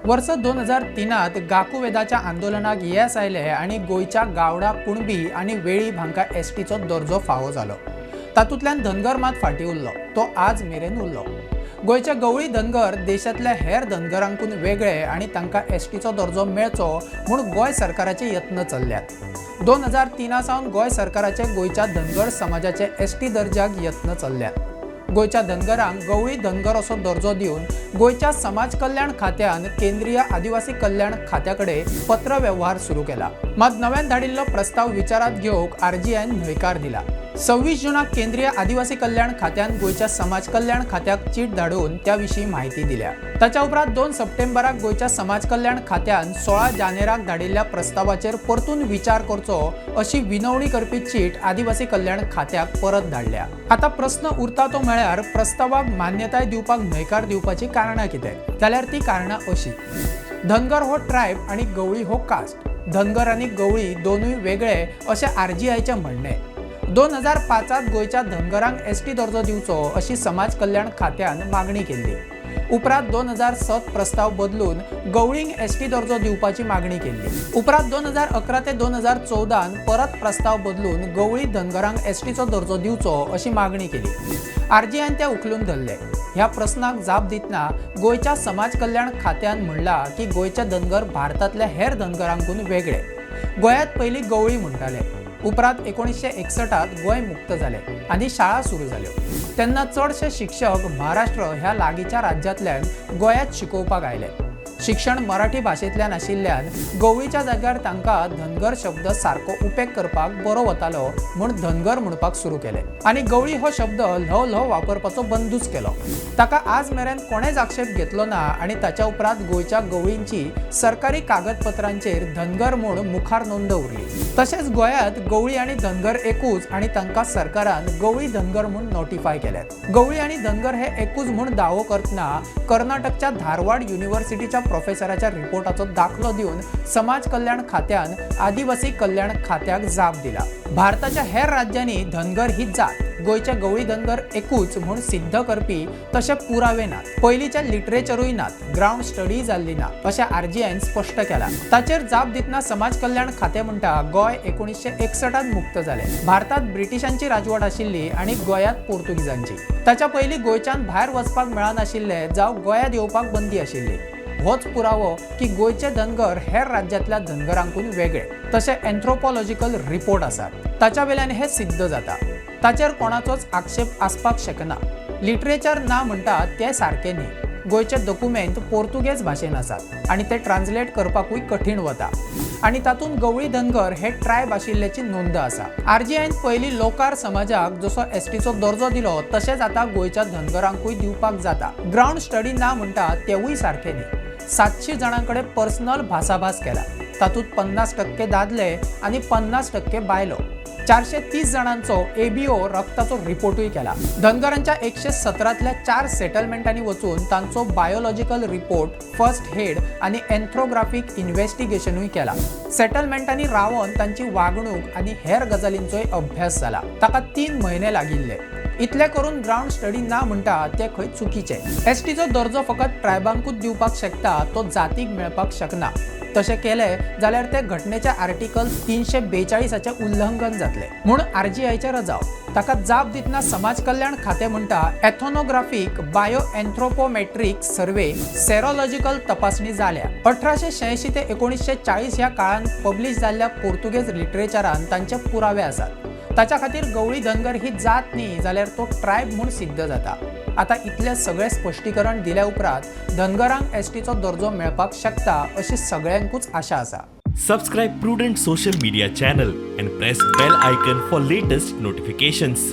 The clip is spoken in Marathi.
वर्ष 2003 गाकुवेदाच्या आंदोलनाक येस आयले आणि गोयच्या गावडा कुणबी आणि वेळी भांका एसटीचो दर्जो फावो जालो। तातूंतल्यान धनगर मात फाटी उरलो, तो आज मेरेन उरलो। गोयचे गवळी धनगर देशातल्या हेर धनगरांकून वेगळे आणि तांकां एसटीचो दर्जो मेळचो म्हूण गोय सरकाराचे यत्न चल्ल्यात। 2003 सावन गोय सरकाराचे गोयच्या धनगर समाजाचे एसटी दर्ज्याक यत्न चल्ल्यात। गोयच्या धनगरांक गवळी धनगर असो दर्जो दिवन गोयच्या समाज कल्याण खात्यान केंद्रीय आदिवासी कल्याण खात्याकडे पत्र व्यवहार सुरू केला। मात नव्यान धाडिल्लो प्रस्ताव विचारात घेवंक आरजीआयन न्हयकार दिला। 26 जुनाक केंद्रीय आदिवासी कल्याण खात्यान गोयच्या समाज कल्याण खात्याक चीट धाडून त्याविषयी माहिती दिल्या। ताच्या उपरांत 2 सप्टेंबराक गोयच्या समाज कल्याण खात्यान 16 जानेराक धाडिल्ल्या प्रस्तावाचेर परतून विचार करचो अशी विनवणी करपी चीट आदिवासी कल्याण खात्याक परत धाडल्या। आता प्रश्न उरता तो म्हळ्यार प्रस्तावाक मान्यताय दिवपाक न्हयकार दिवपाची कारणां कितें? जाल्यार ती कारणां अशी। धनगर हो ट्रायब आणि गवळी हो कास्ट। धनगर आणि गवळी दोनूय वेगळे अशें आरजीआयचे म्हणणे। 2005 गोयच्या धनगरांक एसटी दर्जो दिवचो अशी समाज कल्याण खात्यान मागणी केली। उपरांत 2007 प्रस्ताव बदलून गवळींक एसटी दर्जो दिवपाची मागणी केली। उपरांत 2011 ते 2014 परत प्रस्ताव बदलून गवळी धनगरांक एसटीचो दर्जो दिवचो अशी मागणी केली। आरजीआयन ते उखलून धरले। ह्या प्रश्नाक जाप दितना गोयच्या समाज कल्याण खात्यान म्हणला की गोयचे धनगर भारतातल्या हेर धनगरांकून वेगळे। गोयात पयलीं गवळी म्हणटाले। उपरांत 1961 गोय मुक्त जाले आणि शाळा सुरू जाल्यो। तेन्ना चडशे शिक्षक महाराष्ट्र ह्या लागींच्या राज्यांतल्यान गोयात शिकोवपाक आयले। शिक्षण मराठी भाशेंतल्यान आशिल्ल्यान गवळीच्या जाग्यार तांकां धनगर शब्द सारको उपेग करपाक बरो वतालो म्हूण धनगर म्हणपाक सुरू केले आणि गवळी हो शब्द ल्हव ल्हव वापरपाचो बंदूच केलो। ताका आज मेरेन कोणेच आक्षेप घेतलो ना आणि ताच्या उपरांत गोयच्या गवळींची सरकारी कागदपत्रांचेर धनगर म्हूण मुखार नोंद उरली। तशेंच गोंयांत गवळी आणि धनगर एकूच आणि तांकां सरकारान गवळी धनगर म्हूण नोटिफाय केल्यात। गवळी आणि धनगर हे एकूच म्हूण दावो करतना कर्नाटकच्या धारवाड युनिव्हर्सिटीच्या प्रोफेसराच्या रिपोर्टाचो दाखलो दिवन समाज कल्याण खात्यान आदिवासी कल्याण खात्याक जाप दिला। भारताच्या हेर राज्यांनी धनगर ही जात गोयच्या गवळी धनगर एकूच म्हूण सिद्ध करपी तशे पुरावे नात। पयलींच्या लिटरेचरूय नात, ग्राउंड स्टडी जाल्ली ना अशें आरजीआयन स्पश्ट केला। ताचेर जाप दितना समाज कल्याण खातें म्हणटा गोय 1961 मुक्त जाले। भारतात ब्रिटिशांची राजवट आशिल्ली आणि गोंयांत पोर्तुगीजांची। ताच्या पयलीं गोंयच्यान भायर वचपाक मेळनाशिल्ले जावं गोंयांत येवपाक बंदी आशिल्ली। होच पुरावो की गोयचे धनगर हेर राज्यांतल्या धनगरांकून वेगळे तशे एन्थ्रोपॉलॉजिकल रिपोर्ट आसात। ताच्या वेल्यान हे सिद्ध जाता। ताचेर कोणाचोच आक्षेप आसपाक शकना। लिटरेचर ना म्हणटा ते सारके न्ही। गोयचे डॉक्युमेंट पोर्तुगेज भाशेन आसात आणि ते ट्रान्सलेट करपाकूय कठीण वता आणि तातूंत गवळी धनगर हे ट्रायब आशिल्ल्याची नोंद आसा। आरजीआयन पयलीं लोकार समाजाक जसो एसटीचो दर्जो दिलो तशेंच आतां गोयच्या धनगरांकूय दिवपाक जाता। ग्राउंड स्टडी ना म्हणटा तेवूय सारके न्ही। 700 जाणांकडे पर्सनल भासाभास केला। तातूंत 50% दादले आणि 50% बायलो। 430 जणांचो एबीओ रक्ताचो रिपोर्टूय केला। धनगरांच्या 117तल्या 4 सेटलमेंटांनी वचून तांचो बायोलॉजिकल रिपोर्ट, फर्स्ट हेड आणि एन्थ्रोग्राफिक इन्व्हेस्टिगेशनूय केला। सेटलमेंटांनी रावन तांची वागणूक आणि हेर गजालींचोय अभ्यास जाला। ताका 3 म्हयने लागिल्ले। इतले करून ग्राउंड स्टडी ना म्हणटा ते खंय चुकीचे। एसटीचो दर्जो फकत ट्रायबांकूच दिवपाक शकता, तो जातीक मेळपाक शकना। तशें केले जाल्यार ते घटनेच्या आर्टिकल 342चे उल्लंघन जातले म्हूण आरजीआयचे रजाव। ताका जाप दितना समाज कल्याण खातें म्हणटा एथोनोग्राफीक बायो एन्थ्रोपोमेट्रीक सर्वे सेरोलॉजिकल तपासणी जाल्या। 1886 ते 1940 ह्या काळात पब्लिश जाल्ल्या पोर्तुगेज लिटरेचरान तांचे पुरावे आसात। ताच्या खातीर गवळी धनगर ही जात न्ही जाल्यार तो ट्रायब म्हूण सिद्ध जाता। आता इतले सगळे स्पश्टीकरण दिल्या उपरांत धनगरांक एसटीचो दर्जो मेळपाक शकता अशी सगळ्यांकूच आशा आसा। Subscribe Prudent social media channel and press bell icon for latest notifications.